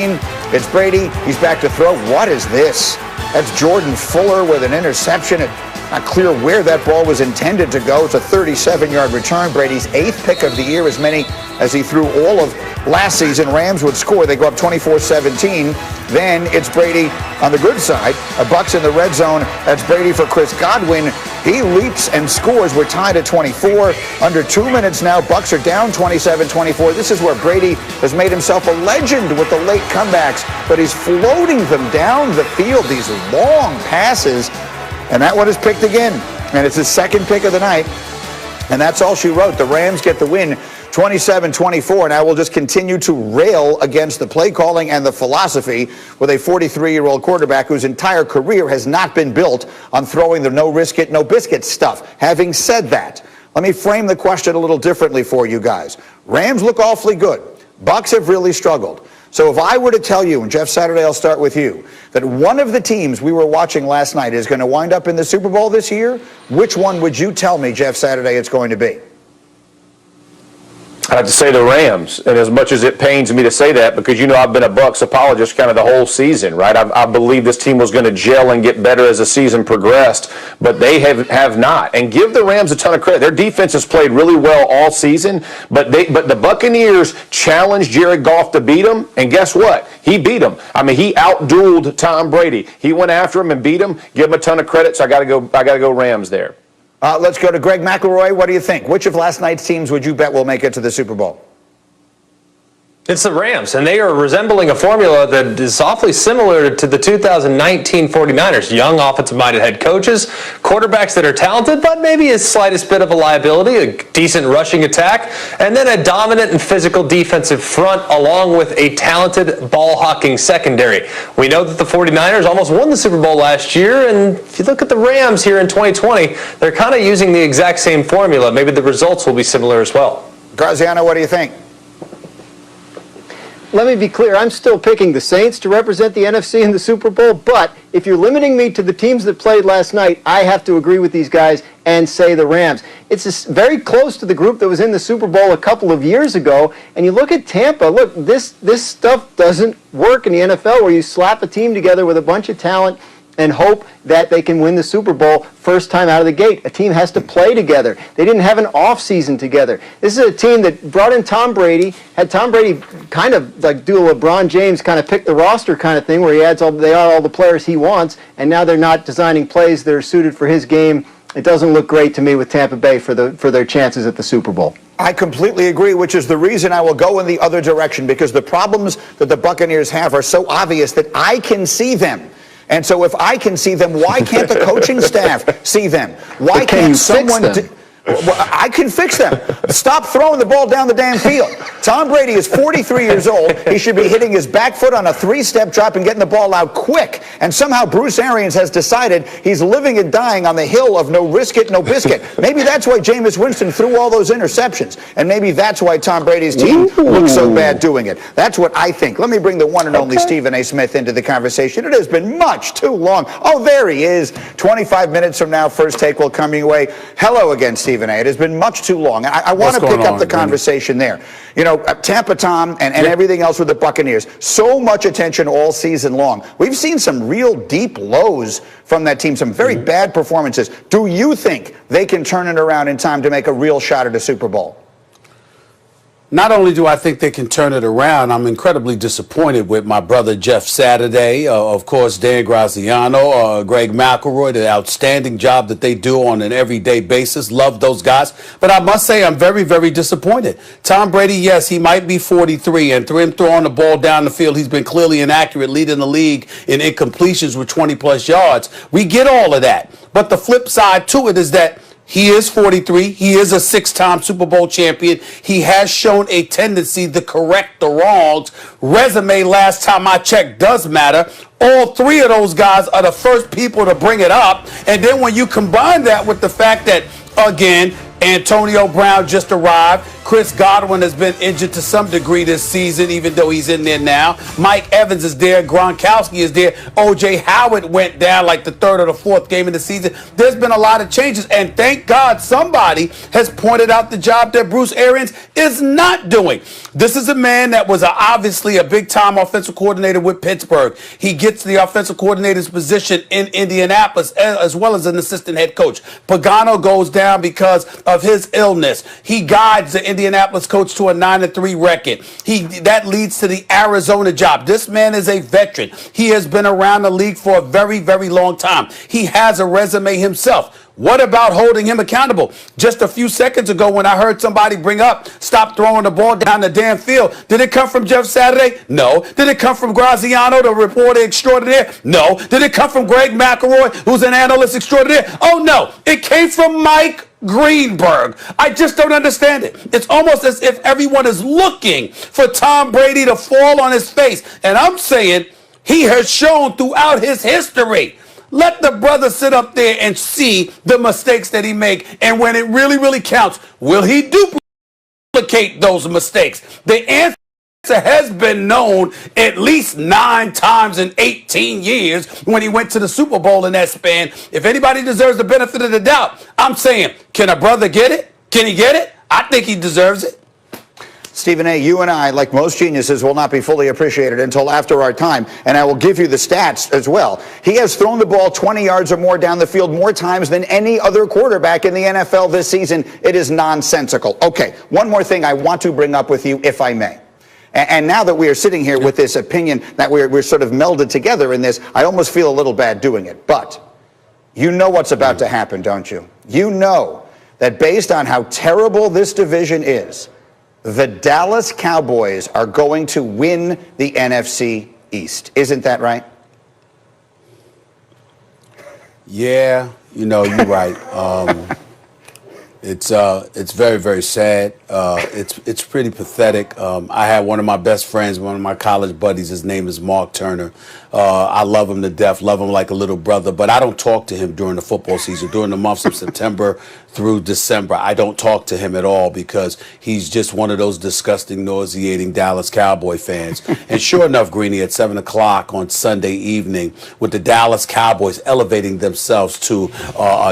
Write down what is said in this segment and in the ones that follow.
It's Brady. He's back to throw. What is this? That's Jordan Fuller with an interception. Not clear where that ball was intended to go. It's a 37-yard return. Brady's 8th pick of the year, as many as he threw all of last season. Rams would score. They go up 24-17. Then it's Brady on the good side. A Bucs in the red zone. That's Brady for Chris Godwin. He leaps and scores. We're tied at 24. Under 2 minutes now. Bucs are down 27-24. This is where Brady has made himself a legend with the late comebacks, but he's floating them down the field. These long passes. And that one is picked again. And it's his second pick of the night. And that's all she wrote. The Rams get the win 27-24. Now we'll just continue to rail against the play calling and the philosophy with a 43-year-old quarterback whose entire career has not been built on throwing the no risk it, no biscuit stuff. Having said that, let me frame the question a little differently for you guys. Rams look awfully good. Bucs have really struggled. So if I were to tell you, and Jeff Saturday, I'll start with you, that one of the teams we were watching last night is going to wind up in the Super Bowl this year, which one would you tell me, Jeff Saturday, it's going to be? I have to say the Rams, and as much as it pains me to say that, because you know I've been a Bucs apologist kind of the whole season, right? I believe this team was going to gel and get better as the season progressed, but they have not. And give the Rams a ton of credit. Their defense has played really well all season, but the Buccaneers challenged Jared Goff to beat them, and guess what? He beat them. I mean, he outdueled Tom Brady. He went after him and beat him. Give him a ton of credit. So I got to go Rams there. Let's go to Greg McElroy. What do you think? Which of last night's teams would you bet will make it to the Super Bowl? It's the Rams, and they are resembling a formula that is awfully similar to the 2019 49ers. Young, offensive-minded head coaches, quarterbacks that are talented, but maybe a slightest bit of a liability, a decent rushing attack, and then a dominant and physical defensive front along with a talented ball-hawking secondary. We know that the 49ers almost won the Super Bowl last year, and if you look at the Rams here in 2020, they're kind of using the exact same formula. Maybe the results will be similar as well. Graziano, what do you think? Let me be clear, I'm still picking the Saints to represent the NFC in the Super Bowl, but if you're limiting me to the teams that played last night, I have to agree with these guys and say the Rams. It's very close to the group that was in the Super Bowl a couple of years ago, and you look at Tampa, look, this stuff doesn't work in the NFL where you slap a team together with a bunch of talent and hope that they can win the Super Bowl first time out of the gate. A team has to play together. They didn't have an off season together. This is a team that brought in Tom Brady, had Tom Brady kind of like do a LeBron James kind of pick the roster kind of thing where they add all the players he wants, and now they're not designing plays that are suited for his game. It doesn't look great to me with Tampa Bay for their chances at the Super Bowl. I completely agree, which is the reason I will go in the other direction, because the problems that the Buccaneers have are so obvious that I can see them. And so if I can see them, why can't the coaching staff see them? Why can't someone... Well, I can fix them. Stop throwing the ball down the damn field. Tom Brady is 43 years old. He should be hitting his back foot on a 3-step drop and getting the ball out quick. And somehow Bruce Arians has decided he's living and dying on the hill of no risk it, no biscuit. Maybe that's why Jameis Winston threw all those interceptions. And maybe that's why Tom Brady's team looks so bad doing it. That's what I think. Let me bring the one and only Stephen A. Smith into the conversation. It has been much too long. Oh, there he is. 25 minutes from now, First Take will come your way. Hello again, Stephen A. It has been much too long. I want to pick up the conversation there. You know, Tampa Tom and everything else with the Buccaneers. So much attention all season long. We've seen some real deep lows from that team, some very bad performances. Do you think they can turn it around in time to make a real shot at a Super Bowl? Not only do I think they can turn it around, I'm incredibly disappointed with my brother Jeff Saturday, of course, Dan Graziano, Greg McElroy, the outstanding job that they do on an everyday basis. Love those guys. But I must say I'm very, very disappointed. Tom Brady, yes, he might be 43, and him throwing the ball down the field, he's been clearly inaccurate, leading the league in incompletions with 20-plus yards. We get all of that. But the flip side to it is that he is 43. He is a 6-time Super Bowl champion. He has shown a tendency to correct the wrongs. Resume, last time I checked, does matter. All three of those guys are the first people to bring it up. And then when you combine that with the fact that, again, Antonio Brown just arrived, Chris Godwin has been injured to some degree this season, even though he's in there now. Mike Evans is there. Gronkowski is there. O.J. Howard went down like the third or the fourth game of the season. There's been a lot of changes, and thank God somebody has pointed out the job that Bruce Arians is not doing. This is a man that was obviously a big-time offensive coordinator with Pittsburgh. He gets the offensive coordinator's position in Indianapolis as well as an assistant head coach. Pagano goes down because of his illness. He guides the Indianapolis coach to a 9-3 record. That leads to the Arizona job. This man is a veteran. He has been around the league for a very, very long time. He has a resume himself. What about holding him accountable? Just a few seconds ago when I heard somebody bring up, stop throwing the ball down the damn field. Did it come from Jeff Saturday? No. Did it come from Graziano, the reporter extraordinaire? No. Did it come from Greg McElroy, who's an analyst extraordinaire? Oh, no. It came from Mike Greenberg. I just don't understand it. It's almost as if everyone is looking for Tom Brady to fall on his face. And I'm saying he has shown throughout his history. Let the brother sit up there and see the mistakes that he make. And when it really, really counts, will he duplicate those mistakes? The answer has been known at least 9 times in 18 years when he went to the Super Bowl in that span. If anybody deserves the benefit of the doubt, I'm saying, can a brother get it? Can he get it? I think he deserves it. Stephen A., you and I, like most geniuses, will not be fully appreciated until after our time, and I will give you the stats as well. He has thrown the ball 20 yards or more down the field more times than any other quarterback in the NFL this season. It is nonsensical. Okay, one more thing I want to bring up with you, if I may. And now that we are sitting here with this opinion that we're sort of melded together in this, I almost feel a little bad doing it. But you know what's about to happen, don't you? You know that based on how terrible this division is, the Dallas Cowboys are going to win the NFC East. Isn't that right? Yeah, you're right. It's very, very sad. It's pretty pathetic. I had one of my best friends, one of my college buddies. His name is Mark Turner. I love him to death, love him like a little brother, but I don't talk to him during the football season. During the months of September through December, I don't talk to him at all because he's just one of those disgusting, nauseating Dallas Cowboy fans. And sure enough, Greeny, at 7 o'clock on Sunday evening, with the Dallas Cowboys elevating themselves to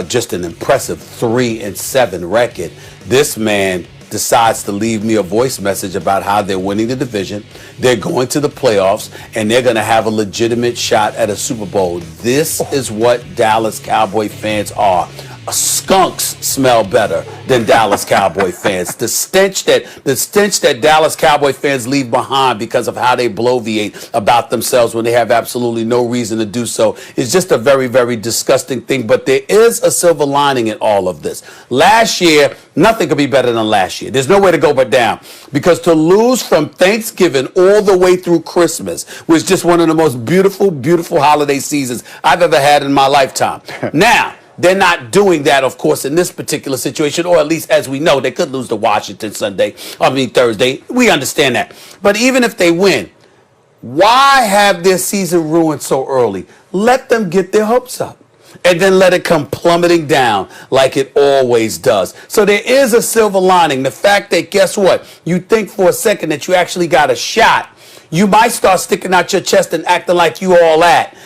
just an impressive 3-7 record, this man decides to leave me a voice message about how they're winning the division, they're going to the playoffs, and they're going to have a legitimate shot at a Super Bowl. This is what Dallas Cowboy fans are. Skunks smell better than Dallas Cowboy fans. The stench that Dallas Cowboy fans leave behind because of how they bloviate about themselves when they have absolutely no reason to do so is just a very, very disgusting thing. But there is a silver lining in all of this. Last year, nothing could be better than last year. There's no way to go but down, because to lose from Thanksgiving all the way through Christmas was just one of the most beautiful, beautiful holiday seasons I've ever had in my lifetime. Now, they're not doing that, of course, in this particular situation, or at least as we know, they could lose to Washington Thursday. We understand that. But even if they win, why have their season ruined so early? Let them get their hopes up and then let it come plummeting down like it always does. So there is a silver lining. The fact that, guess what? You think for a second that you actually got a shot, you might start sticking out your chest and acting like you all that.